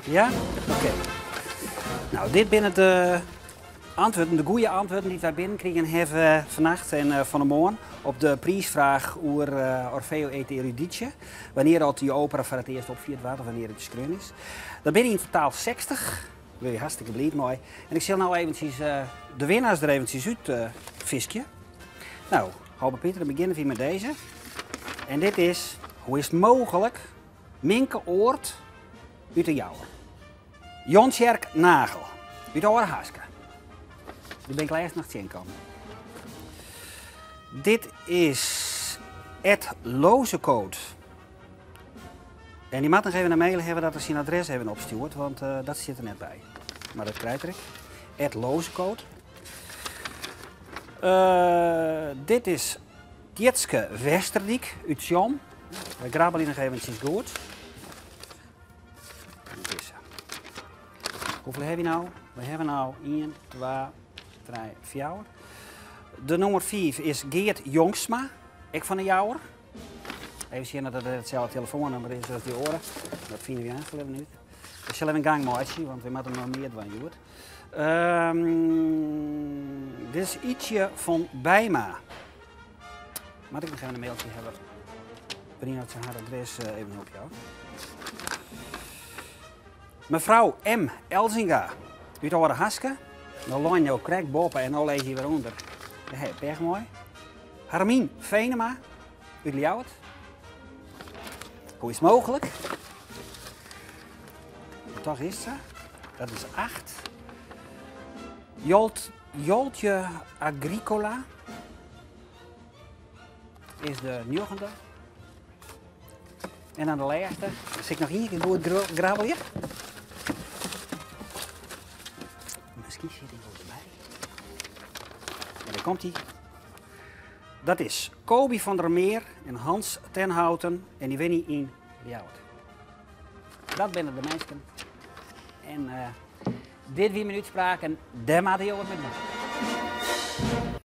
Ja? Oké. Nou, dit binnen de antwoorden, de goede antwoorden die wij binnenkregen hebben vannacht en van de morgen op de prijsvraag over Orfeo et Eurydice. Wanneer dat die opera voor het eerst opviert wordt, of wanneer het geschreven is. Dat ben je in totaal 60. Wil je hartstikke blij, mooi. En ik zal nou eventjes de winnaars er eventjes uit viskje. Nou, Halbe Pieter, dan beginnen we met deze. En dit is, hoe is het mogelijk, Minke Oort uit de Jouwer. Jonsjerk Nagel, uit Oorhaska. Die ben ik laatst nog zien komen. Dit is Ed Lozecoat. En die moet nog even een mail hebben dat ze zijn adres hebben opgestuurd, want dat zit er net bij. Maar dat krijg ik. Ed Lozecoat. Dit is Tjitske Westerdiek uit Jan. We grabbelen nog eventjes goed. Hoeveel hebben we nou? We hebben nou 1, 2, 3, 4. De nummer 5 is Geert Jongsma, ik van de Jouwer. Even zien dat het hetzelfde telefoonnummer is als die oren. Dat vinden we eigenlijk niet. We zullen even een gang maken, want we moeten nog meer doen, Joert. Dit is ietsje van Bijma. Moet ik nog even een mailtje hebben? Brien uit zijn haar adres even op jou. Mevrouw M. Elzinga, uit Oorhaska. Dan loon je ook krijg boven en dan lees je weer onder. Dat is erg mooi. Harmien Venema, uit Ljouwert. Hoe is het mogelijk? Toch is ze. Dat is 8. Joltje Agricola is de 9e. En dan de laatste. Zit ik nog één keer goed grabbelen? Misschien zit hij wel erbij. En daar komt hij. Dat is Kobi van der Meer en Hans Tenhouten. En die winnen in Ljouwert. Dat binnen de meesten. En dit wie mijn uitspraak en daar maakt hij ook wat met me.